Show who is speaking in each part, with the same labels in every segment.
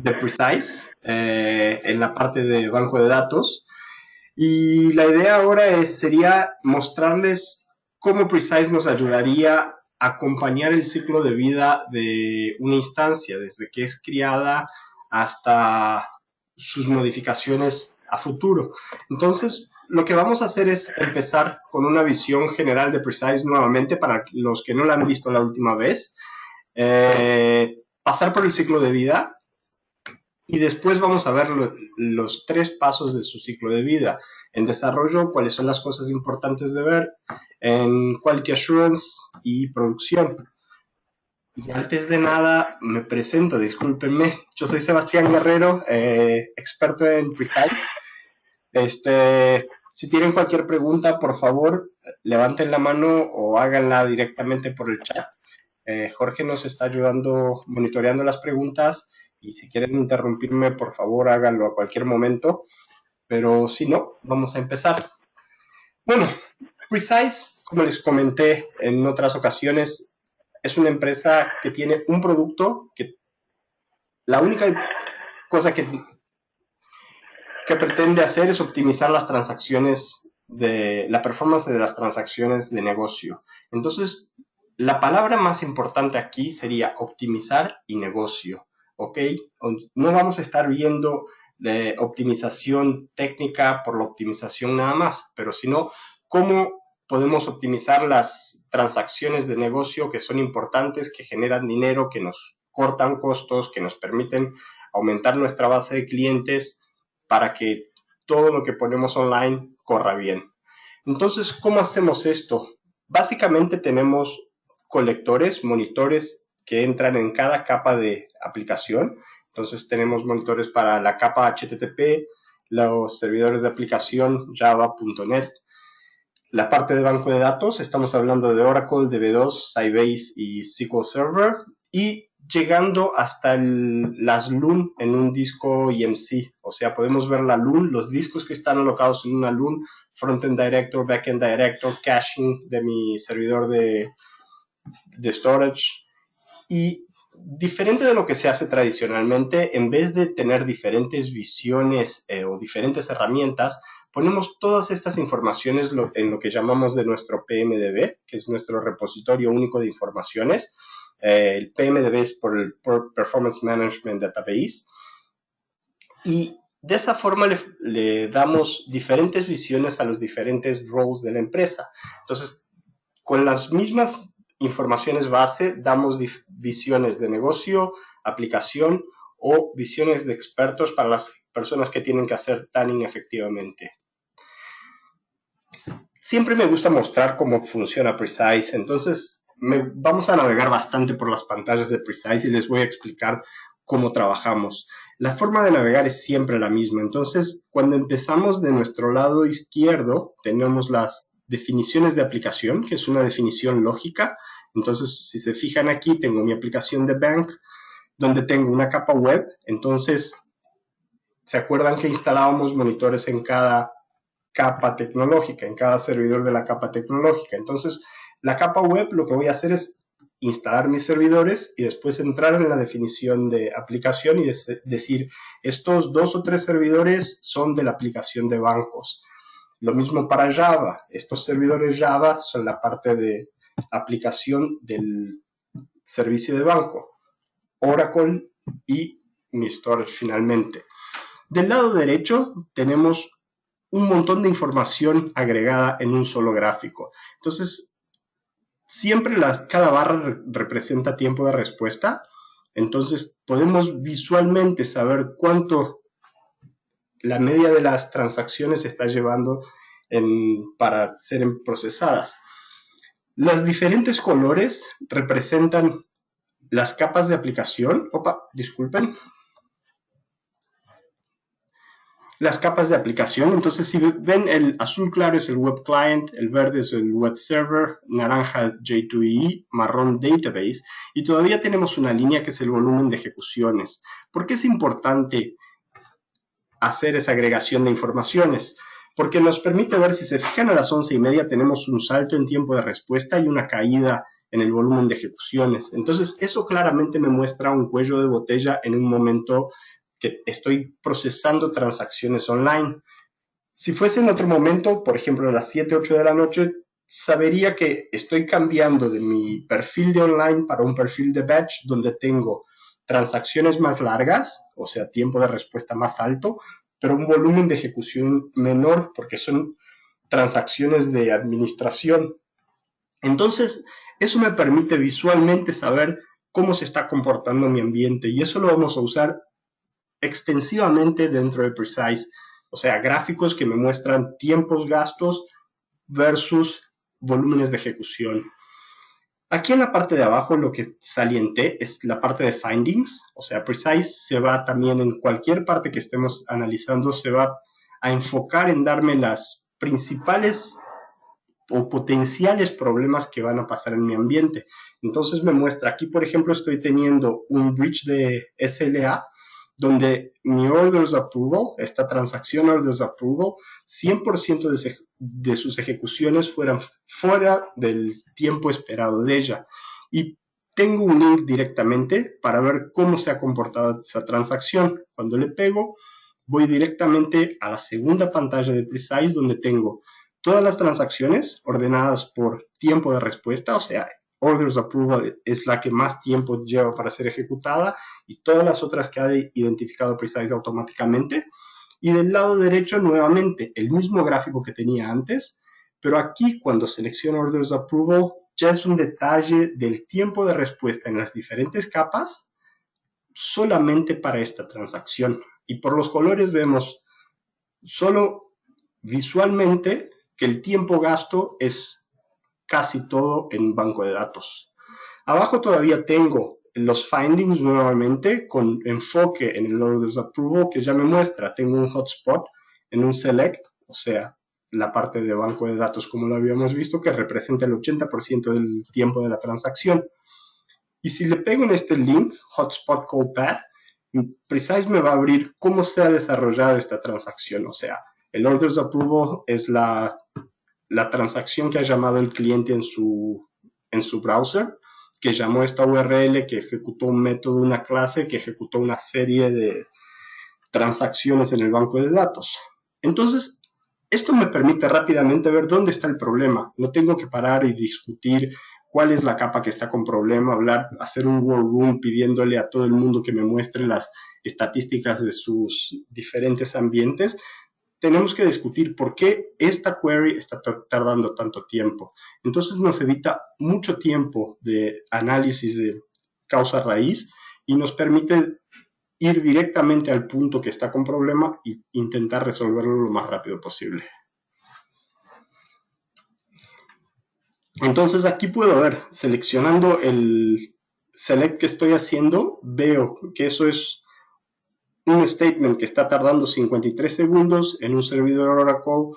Speaker 1: de Precise en la parte de banco de datos. Y la idea ahora sería mostrarles cómo Precise nos ayudaría a acompañar el ciclo de vida de una instancia, desde que es criada hasta sus modificaciones a futuro. Entonces, lo que vamos a hacer es empezar con una visión general de Precise nuevamente para los que no la han visto la última vez. Pasar por el ciclo de vida, y después vamos a ver los 3 pasos de su ciclo de vida. En desarrollo, cuáles son las cosas importantes de ver. En Quality Assurance y producción. Y antes de nada, me presento, discúlpenme. Yo soy Sebastián Guerrero, experto en Precise. Si tienen cualquier pregunta, por favor, levanten la mano o háganla directamente por el chat. Jorge nos está ayudando monitoreando las preguntas y si quieren interrumpirme, por favor, háganlo a cualquier momento. Pero si no, vamos a empezar. Bueno, Precise, como les comenté en otras ocasiones, es una empresa que tiene un producto que la única cosa que pretende hacer es optimizar las transacciones la performance de las transacciones de negocio. Entonces, la palabra más importante aquí sería optimizar y negocio, ¿ok? No vamos a estar viendo optimización técnica por la optimización nada más, pero sino cómo podemos optimizar las transacciones de negocio que son importantes, que generan dinero, que nos cortan costos, que nos permiten aumentar nuestra base de clientes para que todo lo que ponemos online corra bien. Entonces, ¿cómo hacemos esto? Básicamente tenemos colectores, monitores que entran en cada capa de aplicación. Entonces tenemos monitores para la capa HTTP, los servidores de aplicación Java.net. La parte de banco de datos, estamos hablando de Oracle, DB2, Sybase y SQL Server. Y llegando hasta las LUN en un disco EMC. O sea, podemos ver la LUN, los discos que están alocados en una LUN, Frontend Director, Backend Director, caching de mi servidor de storage. Y diferente de lo que se hace tradicionalmente, en vez de tener diferentes visiones o diferentes herramientas, ponemos todas estas informaciones en lo que llamamos de nuestro PMDB, que es nuestro repositorio único de informaciones. El PMDB es por el Performance Management Database. Y de esa forma le damos diferentes visiones a los diferentes roles de la empresa. Entonces, con las mismas informaciones base, damos visiones de negocio, aplicación o visiones de expertos para las personas que tienen que hacer tanning efectivamente. Siempre me gusta mostrar cómo funciona Precise, entonces vamos a navegar bastante por las pantallas de Precise y les voy a explicar cómo trabajamos. La forma de navegar es siempre la misma, entonces cuando empezamos de nuestro lado izquierdo tenemos las definiciones de aplicación, que es una definición lógica. Entonces, si se fijan aquí, tengo mi aplicación de Bank, donde tengo una capa web. Entonces, ¿se acuerdan que instalábamos monitores en cada capa tecnológica, en cada servidor de la capa tecnológica? Entonces, la capa web lo que voy a hacer es instalar mis servidores y después entrar en la definición de aplicación y decir, estos 2 o 3 servidores son de la aplicación de bancos. Lo mismo para Java. Estos servidores Java son la parte de aplicación del servicio de banco. Oracle y mi storage finalmente. Del lado derecho tenemos un montón de información agregada en un solo gráfico. Entonces, siempre cada barra representa tiempo de respuesta. Entonces, podemos visualmente saber cuánto la media de las transacciones se está llevando para ser procesadas. Los diferentes colores representan las capas de aplicación. Disculpen. Las capas de aplicación. Entonces, si ven, el azul claro es el web client, el verde es el web server, naranja J2EE, marrón database, y todavía tenemos una línea que es el volumen de ejecuciones. ¿Por qué es importante hacer esa agregación de informaciones? Porque nos permite ver, si se fijan a las 11:30 tenemos un salto en tiempo de respuesta y una caída en el volumen de ejecuciones. Entonces, eso claramente me muestra un cuello de botella en un momento que estoy procesando transacciones online. Si fuese en otro momento, por ejemplo a las 7, 8 de la noche, sabería que estoy cambiando de mi perfil de online para un perfil de batch donde tengo transacciones más largas, o sea, tiempo de respuesta más alto, pero un volumen de ejecución menor porque son transacciones de administración. Entonces, eso me permite visualmente saber cómo se está comportando mi ambiente y eso lo vamos a usar extensivamente dentro de Precise, o sea, gráficos que me muestran tiempos gastos versus volúmenes de ejecución. Aquí en la parte de abajo lo que salienté es la parte de findings, o sea, Precise se va también en cualquier parte que estemos analizando, se va a enfocar en darme las principales o potenciales problemas que van a pasar en mi ambiente. Entonces me muestra, aquí por ejemplo estoy teniendo un breach de SLA, donde mi orders approval, esta transacción orders approval, 100% de sus ejecuciones fueran fuera del tiempo esperado de ella. Y tengo un link directamente para ver cómo se ha comportado esa transacción. Cuando le pego, voy directamente a la segunda pantalla de Precise, donde tengo todas las transacciones ordenadas por tiempo de respuesta, o sea, orders approval es la que más tiempo lleva para ser ejecutada y todas las otras que ha identificado Precise automáticamente. Y del lado derecho, nuevamente, el mismo gráfico que tenía antes, pero aquí cuando selecciono orders approval, ya es un detalle del tiempo de respuesta en las diferentes capas solamente para esta transacción. Y por los colores vemos solo visualmente que el tiempo gasto es casi todo en banco de datos. Abajo todavía tengo los findings nuevamente con enfoque en el orders approval que ya me muestra. Tengo un hotspot en un select, o sea, la parte de banco de datos como lo habíamos visto, que representa el 80% del tiempo de la transacción. Y si le pego en este link, hotspot call path, Precise me va a abrir cómo se ha desarrollado esta transacción, o sea, el orders approval es la transacción que ha llamado el cliente en su browser, que llamó esta URL, que ejecutó un método, una clase, que ejecutó una serie de transacciones en el banco de datos. Entonces, esto me permite rápidamente ver dónde está el problema. No tengo que parar y discutir cuál es la capa que está con problema, hacer un war room pidiéndole a todo el mundo que me muestre las estadísticas de sus diferentes ambientes. Tenemos que discutir por qué esta query está tardando tanto tiempo. Entonces nos evita mucho tiempo de análisis de causa raíz y nos permite ir directamente al punto que está con problema e intentar resolverlo lo más rápido posible. Entonces aquí puedo ver, seleccionando el select que estoy haciendo, veo que eso es un statement que está tardando 53 segundos en un servidor Oracle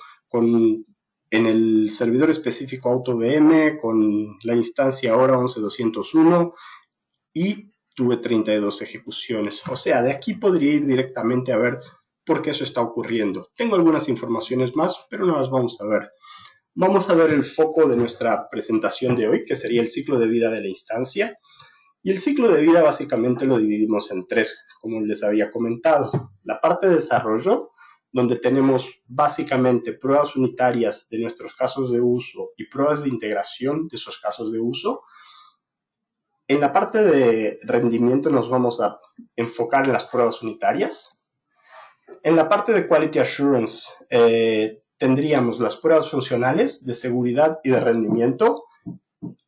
Speaker 1: en el servidor específico AutoVM con la instancia Hora 11201 y tuve 32 ejecuciones. O sea, de aquí podría ir directamente a ver por qué eso está ocurriendo. Tengo algunas informaciones más, pero no las vamos a ver. Vamos a ver el foco de nuestra presentación de hoy, que sería el ciclo de vida de la instancia. Y el ciclo de vida básicamente lo dividimos en tres, como les había comentado. La parte de desarrollo, donde tenemos básicamente pruebas unitarias de nuestros casos de uso y pruebas de integración de esos casos de uso. En la parte de rendimiento nos vamos a enfocar en las pruebas unitarias. En la parte de Quality Assurance tendríamos las pruebas funcionales de seguridad y de rendimiento.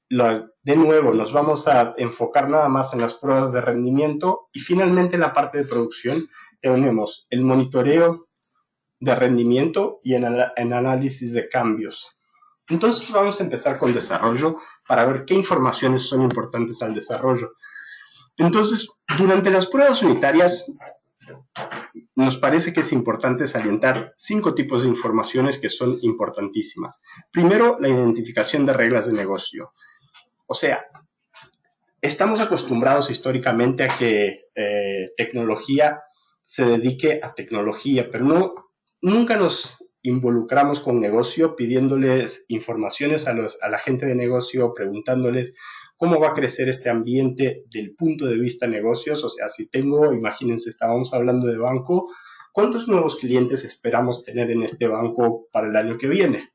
Speaker 1: De nuevo, nos vamos a enfocar nada más en las pruebas de rendimiento y finalmente en la parte de producción tenemos el monitoreo de rendimiento y en análisis de cambios. Entonces vamos a empezar con desarrollo para ver qué informaciones son importantes al desarrollo. Entonces, durante las pruebas unitarias nos parece que es importante salientar 5 tipos de informaciones que son importantísimas. Primero, la identificación de reglas de negocio. O sea, estamos acostumbrados históricamente a que tecnología se dedique a tecnología, pero nunca nos involucramos con negocio pidiéndoles informaciones a la gente de negocio, preguntándoles cómo va a crecer este ambiente del punto de vista negocios. O sea, si tengo, imagínense, estábamos hablando de banco, ¿cuántos nuevos clientes esperamos tener en este banco para el año que viene?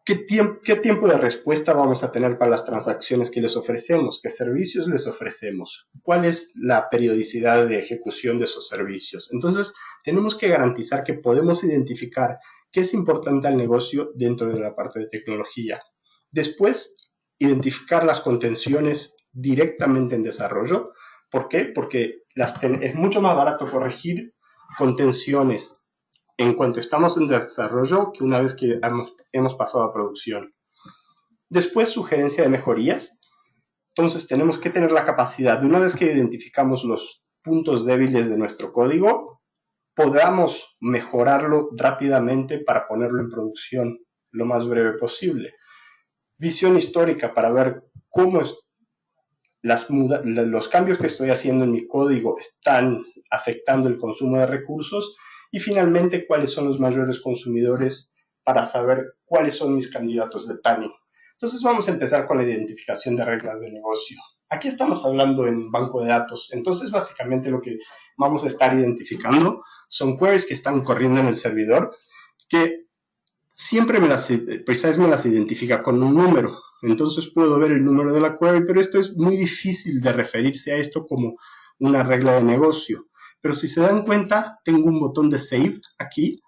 Speaker 1: ¿Qué tiempo de respuesta vamos a tener para las transacciones que les ofrecemos? ¿Qué servicios les ofrecemos? ¿Cuál es la periodicidad de ejecución de esos servicios? Entonces, tenemos que garantizar que podemos identificar qué es importante al negocio dentro de la parte de tecnología. Después, identificar las contenciones directamente en desarrollo. ¿Por qué? Porque es mucho más barato corregir contenciones en cuanto estamos en desarrollo que una vez que hemos pasado a producción. Después, sugerencia de mejorías. Entonces, tenemos que tener la capacidad de, una vez que identificamos los puntos débiles de nuestro código, podamos mejorarlo rápidamente para ponerlo en producción lo más breve posible. Visión histórica para ver cómo los cambios que estoy haciendo en mi código están afectando el consumo de recursos. Y finalmente, cuáles son los mayores consumidores para saber cuáles son mis candidatos de tanning. Entonces vamos a empezar con la identificación de reglas de negocio. Aquí estamos hablando en banco de datos. Entonces básicamente lo que vamos a estar identificando son queries que están corriendo en el servidor, que siempre Precise me las identifica con un número. Entonces puedo ver el número de la query, pero esto es muy difícil de referirse a esto como una regla de negocio. Pero si se dan cuenta, tengo un botón de Save aquí,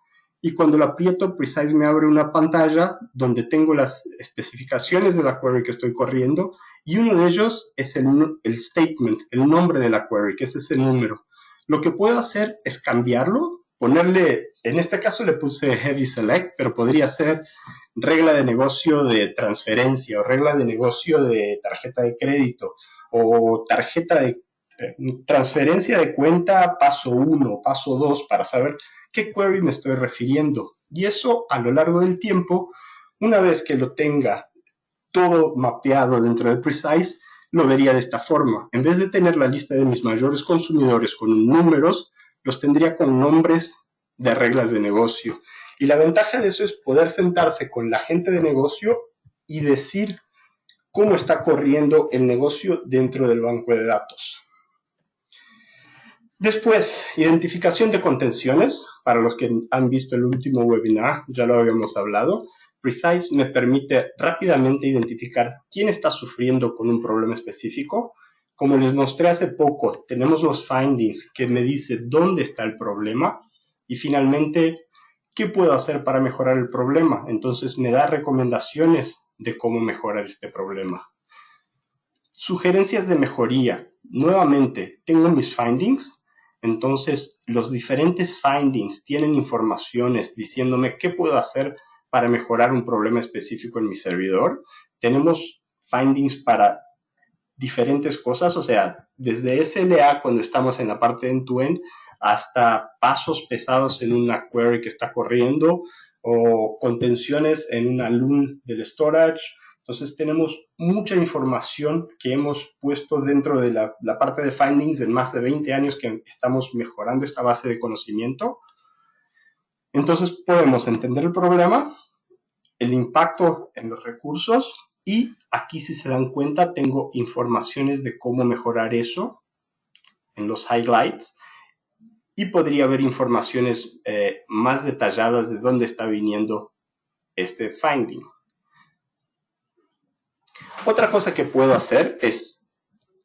Speaker 1: y cuando lo aprieto, Precise me abre una pantalla donde tengo las especificaciones de la query que estoy corriendo, y uno de ellos es el statement, el nombre de la query, que es ese número. Lo que puedo hacer es cambiarlo, ponerle, en este caso le puse Heavy Select, pero podría ser regla de negocio de transferencia, o regla de negocio de tarjeta de crédito, o transferencia de cuenta paso 1, paso 2, para saber qué query me estoy refiriendo. Y eso a lo largo del tiempo, una vez que lo tenga todo mapeado dentro de Precise, lo vería de esta forma. En vez de tener la lista de mis mayores consumidores con números, los tendría con nombres de reglas de negocio. Y la ventaja de eso es poder sentarse con la gente de negocio y decir cómo está corriendo el negocio dentro del banco de datos. Después, identificación de contenciones. Para los que han visto el último webinar, ya lo habíamos hablado. Precise me permite rápidamente identificar quién está sufriendo con un problema específico. Como les mostré hace poco, tenemos los findings que me dice dónde está el problema. Y finalmente, ¿qué puedo hacer para mejorar el problema? Entonces me da recomendaciones de cómo mejorar este problema. Sugerencias de mejoría. Nuevamente, tengo mis findings. Entonces, los diferentes findings tienen informaciones diciéndome qué puedo hacer para mejorar un problema específico en mi servidor. Tenemos findings para diferentes cosas, o sea, desde SLA cuando estamos en la parte de end-to-end hasta pasos pesados en una query que está corriendo o contenciones en una LUN del storage. Entonces tenemos mucha información que hemos puesto dentro de la parte de findings en más de 20 años que estamos mejorando esta base de conocimiento. Entonces podemos entender el problema, el impacto en los recursos, y aquí, si se dan cuenta, tengo informaciones de cómo mejorar eso en los highlights, y podría haber informaciones más detalladas de dónde está viniendo este finding. Otra cosa que puedo hacer es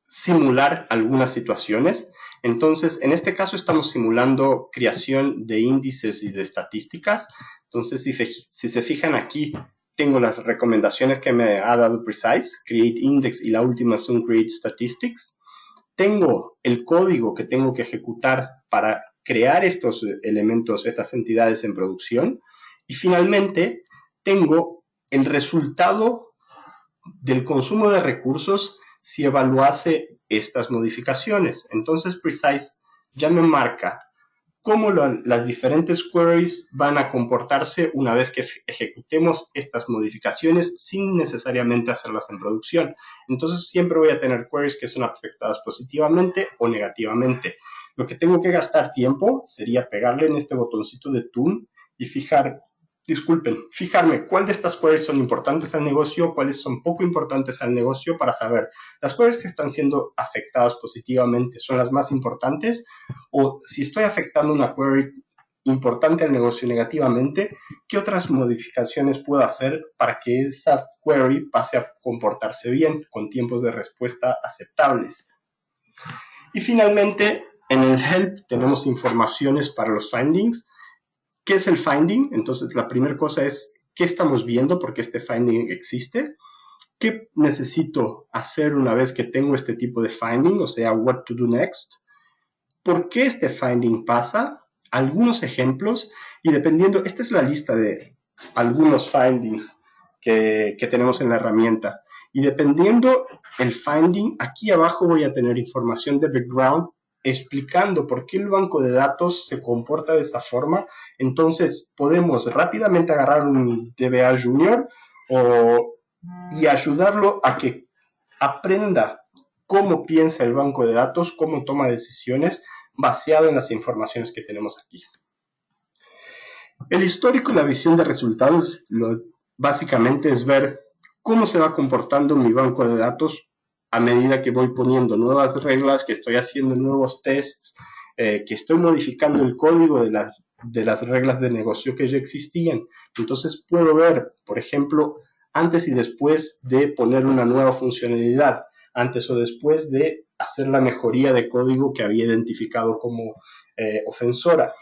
Speaker 1: simular algunas situaciones. Entonces, en este caso estamos simulando creación de índices y de estadísticas. Entonces, si se fijan aquí, tengo las recomendaciones que me ha dado Precise, Create Index, y la última es un Create Statistics. Tengo el código que tengo que ejecutar para crear estos elementos, estas entidades en producción. Y finalmente, tengo el resultado del consumo de recursos si evaluase estas modificaciones. Entonces Precise ya me marca cómo las diferentes queries van a comportarse una vez que ejecutemos estas modificaciones sin necesariamente hacerlas en producción. Entonces siempre voy a tener queries que son afectadas positivamente o negativamente. Lo que tengo que gastar tiempo sería pegarle en este botoncito de Tune y fijar fijarme cuál de estas queries son importantes al negocio, cuáles son poco importantes al negocio para saber las queries que están siendo afectadas positivamente son las más importantes, o si estoy afectando una query importante al negocio negativamente, ¿qué otras modificaciones puedo hacer para que esa query pase a comportarse bien, con tiempos de respuesta aceptables? Y finalmente, en el help tenemos informaciones para los findings. ¿Qué es el finding? Entonces, la primera cosa es qué estamos viendo, porque este finding existe. ¿Qué necesito hacer una vez que tengo este tipo de finding? O sea, what to do next. ¿Por qué este finding pasa? Algunos ejemplos. Y dependiendo, esta es la lista de algunos findings que tenemos en la herramienta. Y dependiendo el finding, aquí abajo voy a tener información de background explicando por qué el banco de datos se comporta de esa forma. Entonces podemos rápidamente agarrar un DBA Junior y ayudarlo a que aprenda cómo piensa el banco de datos, cómo toma decisiones basado en las informaciones que tenemos aquí. El histórico y la visión de resultados básicamente es ver cómo se va comportando mi banco de datos a medida que voy poniendo nuevas reglas, que estoy haciendo nuevos tests, que estoy modificando el código de las reglas de negocio que ya existían. Entonces puedo ver, por ejemplo, antes y después de poner una nueva funcionalidad, antes o después de hacer la mejoría de código que había identificado como ofensora.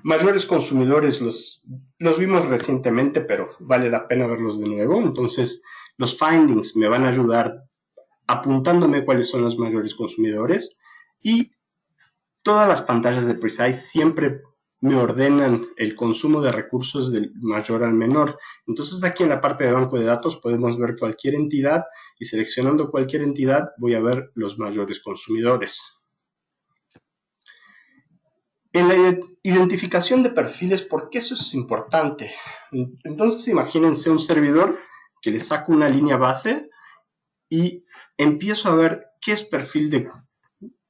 Speaker 1: Mayores consumidores los vimos recientemente, pero vale la pena verlos de nuevo. Entonces, los findings me van a ayudar apuntándome cuáles son los mayores consumidores, y todas las pantallas de Precise siempre me ordenan el consumo de recursos del mayor al menor. Entonces, aquí en la parte de banco de datos podemos ver cualquier entidad, y seleccionando cualquier entidad voy a ver los mayores consumidores. En la identificación de perfiles, ¿por qué eso es importante? Entonces, imagínense un servidor que le saco una línea base y empiezo a ver qué es perfil de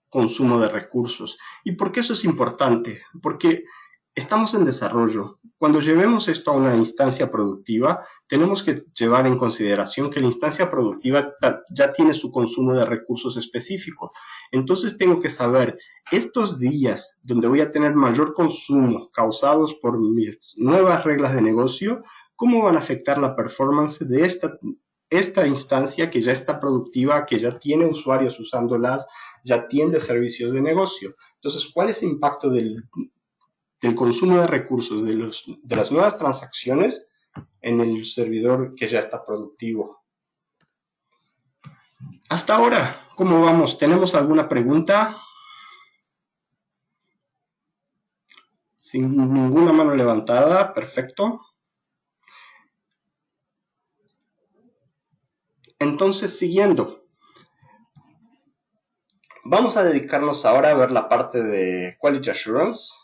Speaker 1: consumo de recursos. ¿Y por qué eso es importante? Porque estamos en desarrollo. Cuando llevemos esto a una instancia productiva, tenemos que llevar en consideración que la instancia productiva ya tiene su consumo de recursos específico. Entonces tengo que saber estos días donde voy a tener mayor consumo causados por mis nuevas reglas de negocio, cómo van a afectar la performance de esta instancia que ya está productiva, que ya tiene usuarios usándolas, ya atiende servicios de negocio. Entonces, ¿cuál es el impacto del consumo de recursos de las nuevas transacciones en el servidor que ya está productivo? Hasta ahora, ¿cómo vamos? ¿Tenemos alguna pregunta? Sin ninguna mano levantada, perfecto. Entonces, siguiendo. Vamos a dedicarnos ahora a ver la parte de Quality Assurance.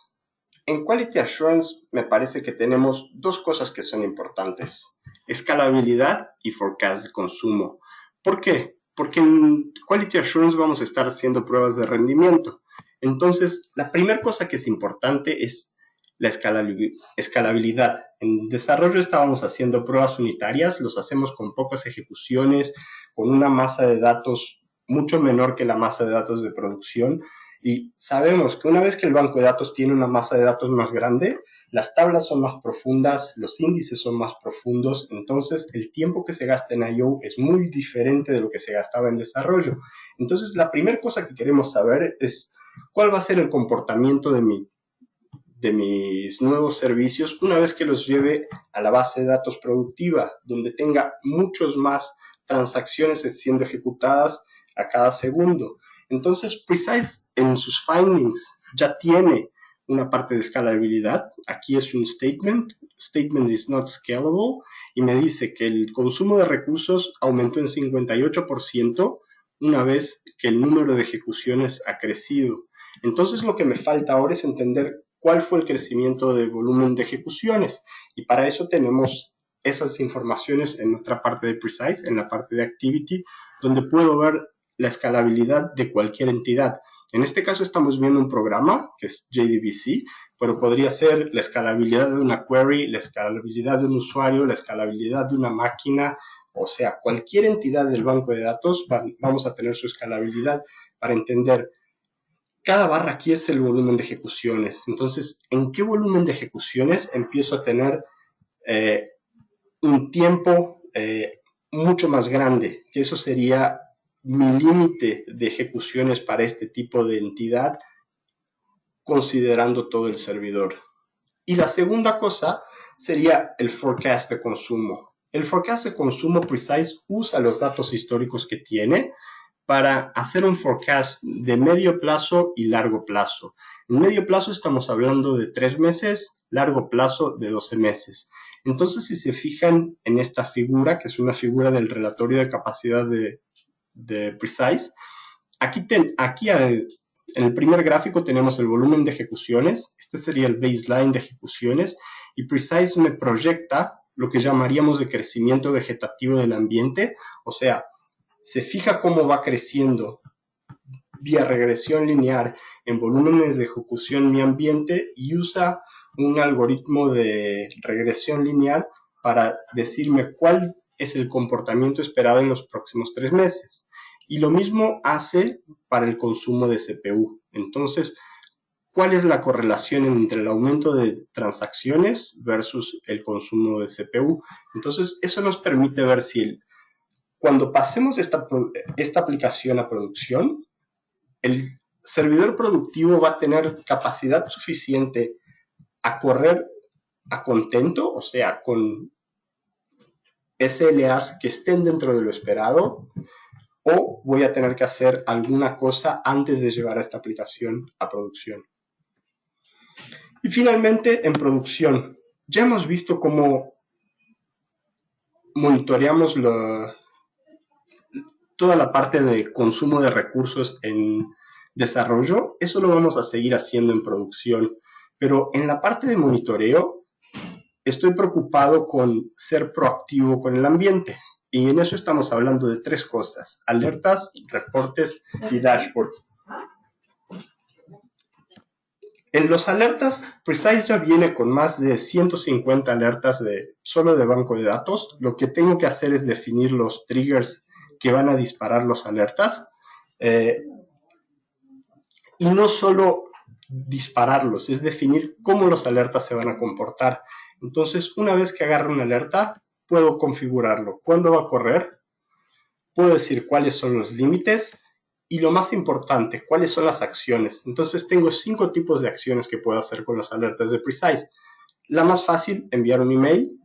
Speaker 1: En Quality Assurance me parece que tenemos dos cosas que son importantes: escalabilidad y forecast de consumo. ¿Por qué? Porque en Quality Assurance vamos a estar haciendo pruebas de rendimiento. Entonces, la primera cosa que es importante es la escalabilidad. En desarrollo estábamos haciendo pruebas unitarias, los hacemos con pocas ejecuciones, con una masa de datos mucho menor que la masa de datos de producción, y sabemos que una vez que el banco de datos tiene una masa de datos más grande, las tablas son más profundas, los índices son más profundos, entonces el tiempo que se gasta en I/O es muy diferente de lo que se gastaba en desarrollo. Entonces, la primera cosa que queremos saber es cuál va a ser el comportamiento de mis nuevos servicios una vez que los lleve a la base de datos productiva, donde tenga muchos más transacciones siendo ejecutadas a cada segundo. Entonces, Precise en sus findings ya tiene una parte de escalabilidad. Aquí es un statement is not scalable, y me dice que el consumo de recursos aumentó en 58% una vez que el número de ejecuciones ha crecido. Entonces, lo que me falta ahora es entender cuál fue el crecimiento de volumen de ejecuciones, y para eso tenemos esas informaciones en otra parte de Precise, en la parte de Activity, donde puedo ver la escalabilidad de cualquier entidad. En este caso estamos viendo un programa que es JDBC, pero podría ser la escalabilidad de una query, la escalabilidad de un usuario, la escalabilidad de una máquina, o sea, cualquier entidad del banco de datos vamos a tener su escalabilidad para entender. Cada barra aquí es el volumen de ejecuciones. Entonces, ¿en qué volumen de ejecuciones empiezo a tener un tiempo mucho más grande? Que eso sería mi límite de ejecuciones para este tipo de entidad, considerando todo el servidor. Y la segunda cosa sería el forecast de consumo. El forecast de consumo Precise usa los datos históricos que tiene para hacer un forecast de medio plazo y largo plazo. En medio plazo estamos hablando de 3 meses, largo plazo de 12 meses. Entonces, si se fijan en esta figura, que es una figura del relatorio de capacidad de Precise, aquí en el primer gráfico tenemos el volumen de ejecuciones, este sería el baseline de ejecuciones, y Precise me proyecta lo que llamaríamos de crecimiento vegetativo del ambiente, o sea, se fija cómo va creciendo vía regresión lineal en volúmenes de ejecución mi ambiente y usa un algoritmo de regresión lineal para decirme cuál es el comportamiento esperado en los próximos 3 meses. Y lo mismo hace para el consumo de CPU. Entonces, ¿cuál es la correlación entre el aumento de transacciones versus el consumo de CPU? Entonces, eso nos permite ver si cuando pasemos esta aplicación a producción, el servidor productivo va a tener capacidad suficiente a correr a contento, o sea, con SLAs que estén dentro de lo esperado, o voy a tener que hacer alguna cosa antes de llevar a esta aplicación a producción. Y finalmente, en producción, ya hemos visto cómo monitoreamos toda la parte de consumo de recursos en desarrollo. Eso lo vamos a seguir haciendo en producción, pero en la parte de monitoreo estoy preocupado con ser proactivo con el ambiente, y en eso estamos hablando de 3 cosas: alertas, reportes y dashboards. En los alertas, Precise ya viene con más de 150 alertas solo de banco de datos. Lo que tengo que hacer es definir los triggers que van a disparar los alertas, y no solo dispararlos, es definir cómo los alertas se van a comportar. Entonces, una vez que agarro una alerta, puedo configurarlo, cuándo va a correr, puedo decir cuáles son los límites y, lo más importante, cuáles son las acciones. Entonces, tengo 5 tipos de acciones que puedo hacer con las alertas de Precise. La más fácil, enviar un email.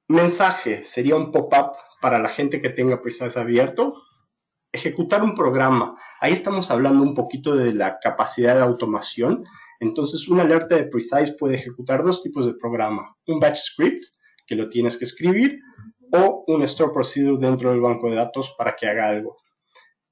Speaker 1: Mensaje sería un pop-up para la gente que tenga Precise abierto. Ejecutar un programa. Ahí estamos hablando un poquito de la capacidad de automación. Entonces, una alerta de Precise puede ejecutar 2 tipos de programa: un batch script, que lo tienes que escribir, o un store procedure dentro del banco de datos para que haga algo.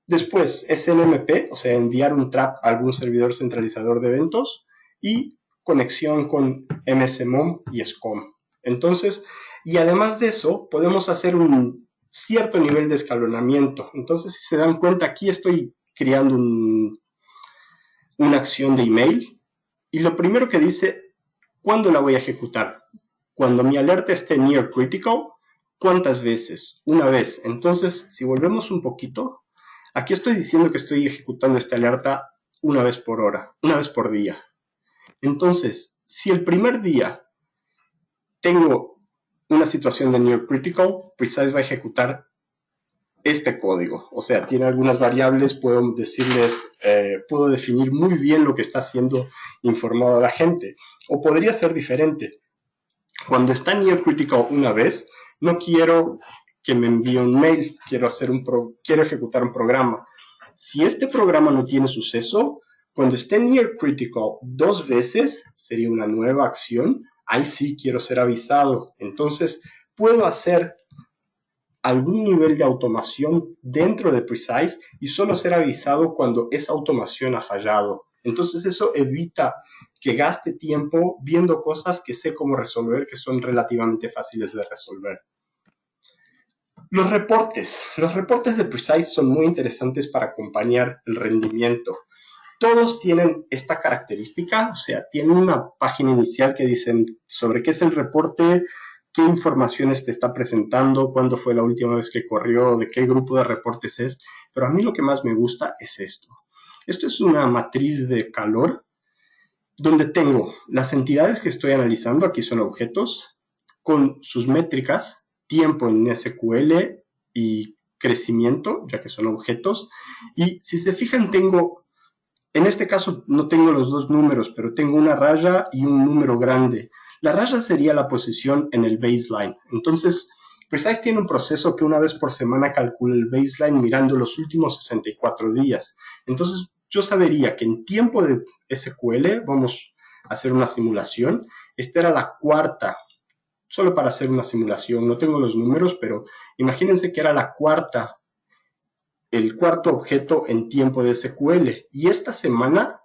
Speaker 1: Después, SNMP, o sea, enviar un trap a algún servidor centralizador de eventos, y conexión con MSMOM y SCOM. Entonces, y además de eso, podemos hacer un cierto nivel de escalonamiento. Entonces, si se dan cuenta, aquí estoy creando una acción de email, y lo primero que dice, ¿cuándo la voy a ejecutar? Cuando mi alerta esté near critical. ¿Cuántas veces? Una vez. Entonces, si volvemos un poquito, aquí estoy diciendo que estoy ejecutando esta alerta una vez por hora, una vez por día. Entonces, si el primer día tengo una situación de near critical, Precise va a ejecutar este código. O sea, tiene algunas variables, puedo decirles, puedo definir muy bien lo que está siendo informado a la gente. O podría ser diferente. Cuando está near critical una vez, no quiero que me envíe un mail, quiero ejecutar un programa. Si este programa no tiene suceso, cuando esté near critical 2 veces, sería una nueva acción. Ahí sí quiero ser avisado. Entonces, puedo hacer algún nivel de automación dentro de Precise y solo ser avisado cuando esa automación ha fallado. Entonces, eso evita que gaste tiempo viendo cosas que sé cómo resolver, que son relativamente fáciles de resolver. Los reportes de Precise son muy interesantes para acompañar el rendimiento. Todos tienen esta característica, o sea, tienen una página inicial que dicen sobre qué es el reporte, qué informaciones te está presentando, cuándo fue la última vez que corrió, de qué grupo de reportes es, pero a mí lo que más me gusta es esto. Esto es una matriz de calor donde tengo las entidades que estoy analizando, aquí son objetos, con sus métricas, tiempo en SQL y crecimiento, ya que son objetos, y si se fijan tengo, en este caso no tengo los dos números, pero tengo una raya y un número grande. La raya sería la posición en el baseline. Entonces, Precise tiene un proceso que una vez por semana calcula el baseline mirando los últimos 64 días. Entonces, yo sabería que en tiempo de SQL, vamos a hacer una simulación, esta era la cuarta, solo para hacer una simulación, no tengo los números, pero imagínense que era la cuarta, el cuarto objeto en tiempo de SQL, y esta semana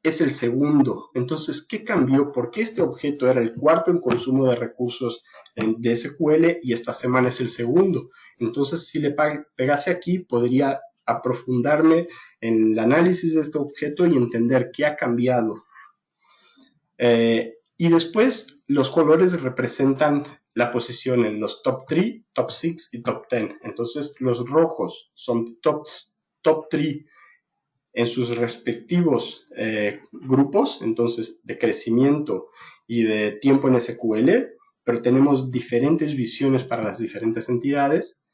Speaker 1: es el segundo. Entonces, ¿qué cambió? ¿Por qué este objeto era el cuarto en consumo de recursos de SQL y esta semana es el segundo? Entonces, si le pegase aquí, podría aprofundarme en el análisis de este objeto y entender qué ha cambiado. Y después, los colores representan la posición en los top 3, top 6 y top 10. Entonces, los rojos son top 3 en sus respectivos grupos, entonces de crecimiento y de tiempo en SQL, pero tenemos diferentes visiones para las diferentes entidades.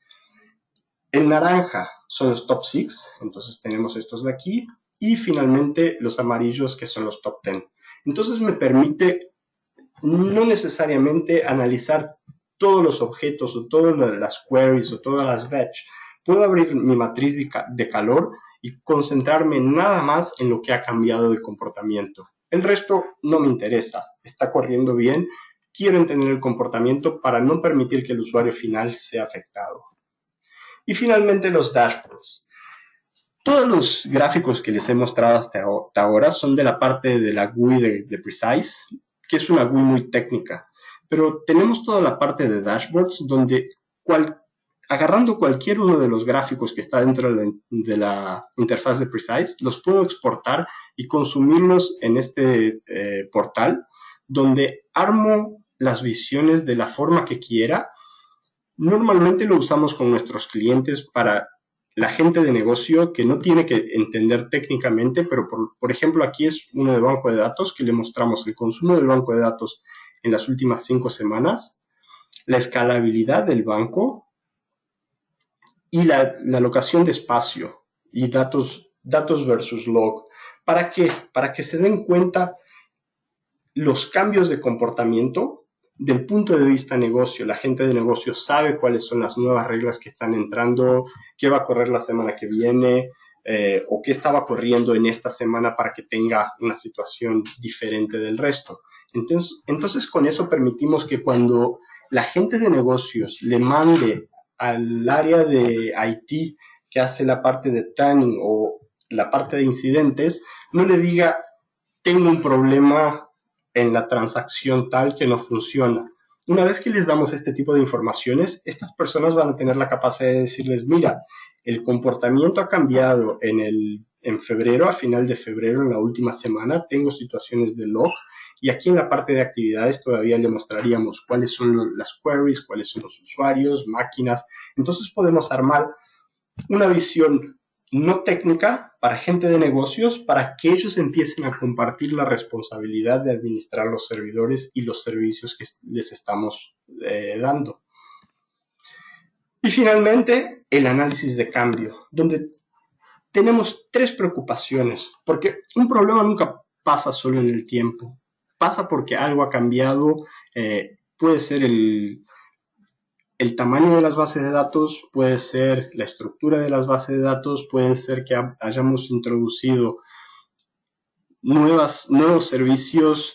Speaker 1: El naranja son los top 6, entonces tenemos estos de aquí, y finalmente los amarillos que son los top 10. Entonces me permite no necesariamente analizar todos los objetos o todas las queries o todas las batch. Puedo abrir mi matriz de calor y concentrarme nada más en lo que ha cambiado de comportamiento. El resto no me interesa, está corriendo bien, quiero entender el comportamiento para no permitir que el usuario final sea afectado. Y finalmente los dashboards. Todos los gráficos que les he mostrado hasta ahora son de la parte de la GUI de Precise, que es una GUI muy técnica, pero tenemos toda la parte de dashboards donde agarrando cualquier uno de los gráficos que está dentro de la interfaz de Precise, los puedo exportar y consumirlos en este portal, donde armo las visiones de la forma que quiera. Normalmente lo usamos con nuestros clientes para la gente de negocio que no tiene que entender técnicamente, pero por ejemplo aquí es uno de banco de datos que le mostramos el consumo del banco de datos en las últimas 5 semanas, la escalabilidad del banco, y la alocación de espacio y datos versus log. ¿Para qué? Para que se den cuenta los cambios de comportamiento del punto de vista negocio. La gente de negocio sabe cuáles son las nuevas reglas que están entrando, qué va a correr la semana que viene, o qué estaba corriendo en esta semana para que tenga una situación diferente del resto. Entonces con eso permitimos que cuando la gente de negocios le mande al área de IT que hace la parte de planning o la parte de incidentes, no le diga, tengo un problema en la transacción tal que no funciona. Una vez que les damos este tipo de informaciones, estas personas van a tener la capacidad de decirles, mira, el comportamiento ha cambiado en febrero, a final de febrero, en la última semana, tengo situaciones de log, y aquí en la parte de actividades todavía le mostraríamos cuáles son las queries, cuáles son los usuarios, máquinas. Entonces podemos armar una visión no técnica para gente de negocios, para que ellos empiecen a compartir la responsabilidad de administrar los servidores y los servicios que les estamos dando. Y finalmente, el análisis de cambio, donde tenemos 3 preocupaciones, porque un problema nunca pasa solo en el tiempo, pasa porque algo ha cambiado, puede ser el tamaño de las bases de datos, puede ser la estructura de las bases de datos, puede ser que hayamos introducido nuevos servicios.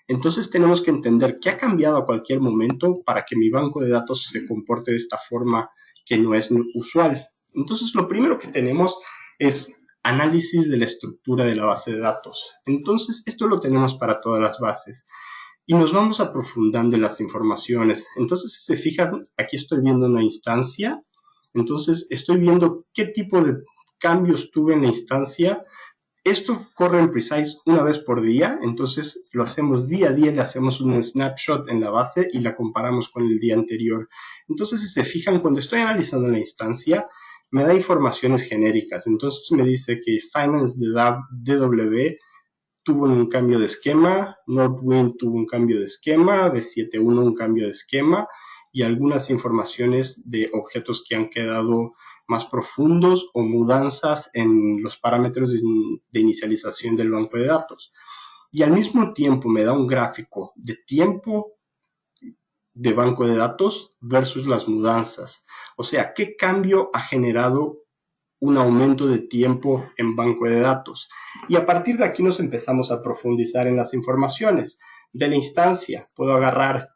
Speaker 1: Entonces tenemos que entender qué ha cambiado a cualquier momento para que mi banco de datos se comporte de esta forma que no es usual. Entonces lo primero que tenemos es análisis de la estructura de la base de datos. Entonces esto lo tenemos para todas las bases. y nos vamos aprofundando en las informaciones. Entonces, si se fijan, aquí estoy viendo una instancia, entonces estoy viendo qué tipo de cambios tuve en la instancia. Esto corre en Precise una vez por día, entonces lo hacemos día a día, le hacemos un snapshot en la base y la comparamos con el día anterior. Entonces, si se fijan, cuando estoy analizando la instancia, me da informaciones genéricas. Entonces me dice que Finance DW tuvo un cambio de esquema, Northwind tuvo un cambio de esquema, B71 un cambio de esquema y algunas informaciones de objetos que han quedado más profundos o mudanzas en los parámetros de inicialización del banco de datos. Y al mismo tiempo me da un gráfico de tiempo de banco de datos versus las mudanzas. O sea, ¿qué cambio ha generado un aumento de tiempo en banco de datos? Y a partir de aquí nos empezamos a profundizar en las informaciones. De la instancia puedo agarrar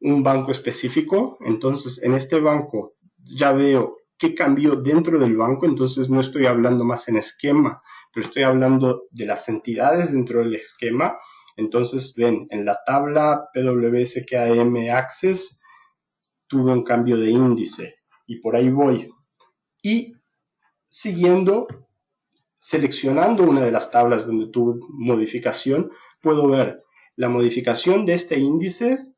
Speaker 1: un banco específico, entonces en este banco ya veo qué cambió dentro del banco, entonces no estoy hablando más en esquema, pero estoy hablando de las entidades dentro del esquema. Entonces ven, en la tabla PWSKM Access tuve un cambio de índice y por ahí voy. Y siguiendo, seleccionando una de las tablas donde tuve modificación, puedo ver la modificación de este índice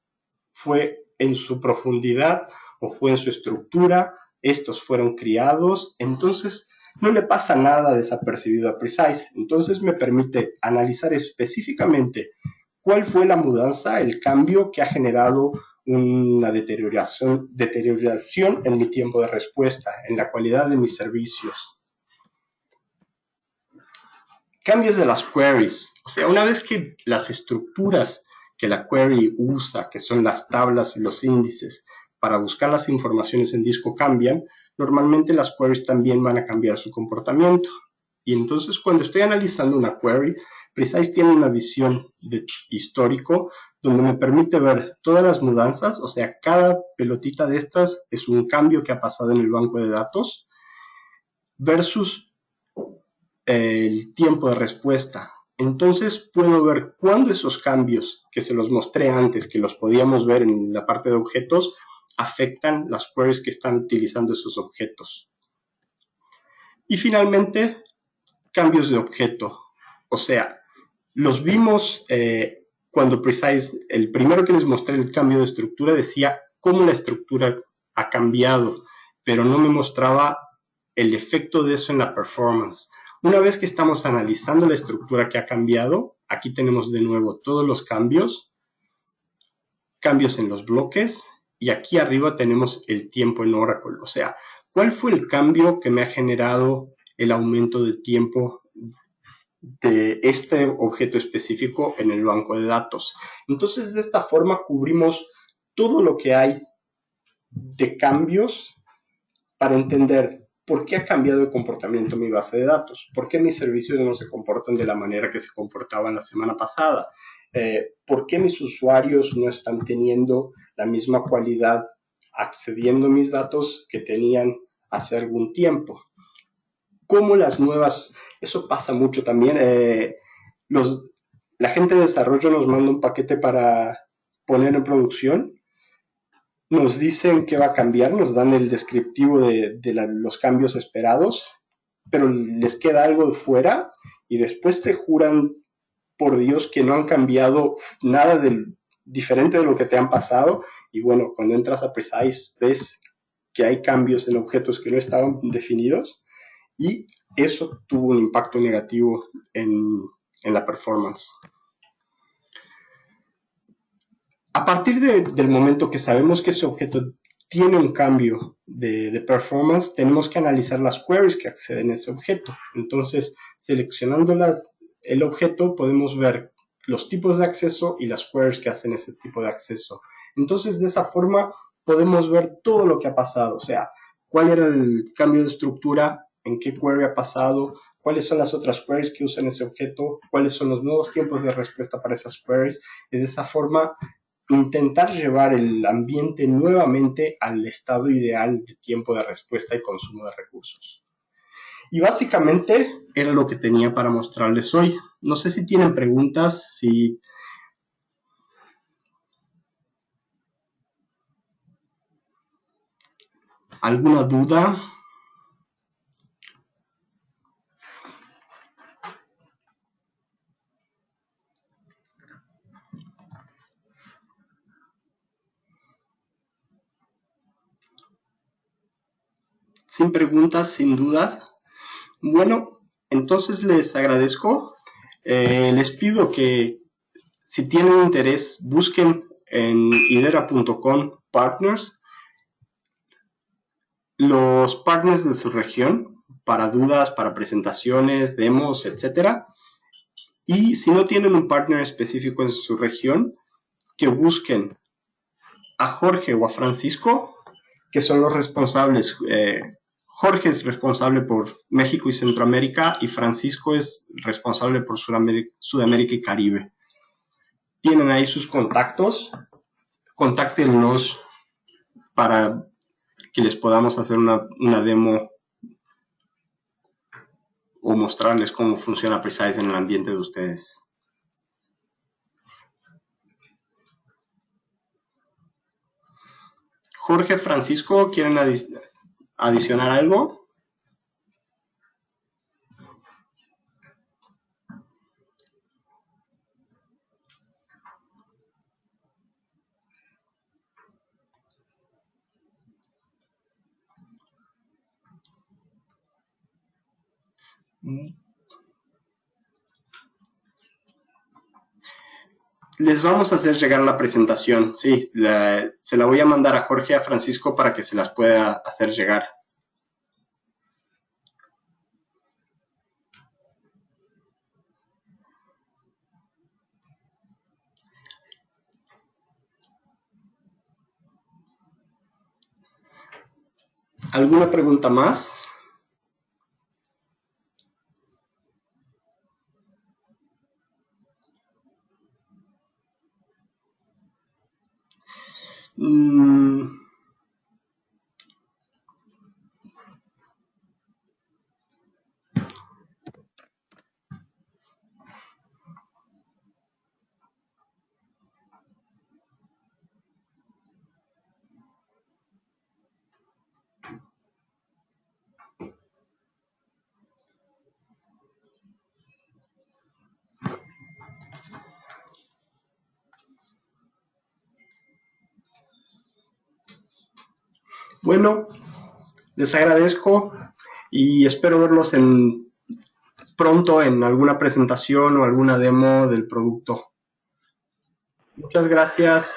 Speaker 1: fue en su profundidad o fue en su estructura, estos fueron criados, entonces no le pasa nada desapercibido a Precise. Entonces me permite analizar específicamente cuál fue la mudanza, el cambio que ha generado una deterioración en mi tiempo de respuesta, en la calidad de mis servicios. Cambios de las queries, o sea, una vez que las estructuras que la query usa, que son las tablas y los índices, para buscar las informaciones en disco cambian, normalmente las queries también van a cambiar su comportamiento. Y entonces cuando estoy analizando una query, Precise tiene una visión de histórico donde me permite ver todas las mudanzas, o sea, cada pelotita de estas es un cambio que ha pasado en el banco de datos versus el tiempo de respuesta. Entonces puedo ver cuándo esos cambios que se los mostré antes, que los podíamos ver en la parte de objetos, afectan las queries que están utilizando esos objetos. Y finalmente, cambios de objeto. O sea, los vimos cuando Precise, el primero que les mostré el cambio de estructura, decía cómo la estructura ha cambiado, pero no me mostraba el efecto de eso en la performance. Una vez que estamos analizando la estructura que ha cambiado, aquí tenemos de nuevo todos los cambios en los bloques, y aquí arriba tenemos el tiempo en Oracle. O sea, ¿cuál fue el cambio que me ha generado el aumento de tiempo de este objeto específico en el banco de datos? Entonces, de esta forma cubrimos todo lo que hay de cambios para entender por qué ha cambiado de comportamiento mi base de datos, por qué mis servicios no se comportan de la manera que se comportaban la semana pasada, por qué mis usuarios no están teniendo la misma calidad accediendo a mis datos que tenían hace algún tiempo. Cómo las nuevas, eso pasa mucho también, la gente de desarrollo nos manda un paquete para poner en producción, nos dicen que va a cambiar, nos dan el descriptivo de los cambios esperados, pero les queda algo de fuera y después te juran por Dios que no han cambiado nada diferente de lo que te han pasado. Y bueno, cuando entras a Precise ves que hay cambios en objetos que no estaban definidos y eso tuvo un impacto negativo en la performance. A partir del momento que sabemos que ese objeto tiene un cambio de performance, tenemos que analizar las queries que acceden a ese objeto. Entonces, seleccionando el objeto, podemos ver los tipos de acceso y las queries que hacen ese tipo de acceso. Entonces, de esa forma, podemos ver todo lo que ha pasado. O sea, cuál era el cambio de estructura, en qué query ha pasado, cuáles son las otras queries que usan ese objeto, cuáles son los nuevos tiempos de respuesta para esas queries. Y de esa forma, intentar llevar el ambiente nuevamente al estado ideal de tiempo de respuesta y consumo de recursos. Y básicamente era lo que tenía para mostrarles hoy. No sé si tienen preguntas, si ¿Alguna duda? Sin preguntas, sin dudas. Bueno, entonces les agradezco. Les pido que si tienen interés, busquen en idera.com partners, los partners de su región, para dudas, para presentaciones, demos, etcétera. Y si no tienen un partner específico en su región, que busquen a Jorge o a Francisco, que son los responsables. Jorge es responsable por México y Centroamérica y Francisco es responsable por Sudamérica y Caribe. Tienen ahí sus contactos, contáctenlos para que les podamos hacer una demo o mostrarles cómo funciona Precise en el ambiente de ustedes. Jorge, Francisco, ¿quieren adicionar algo? Les vamos a hacer llegar la presentación, sí, se la voy a mandar a Jorge y a Francisco para que se las pueda hacer llegar. ¿Alguna pregunta más? Bueno, les agradezco y espero verlos pronto en alguna presentación o alguna demo del producto. Muchas gracias.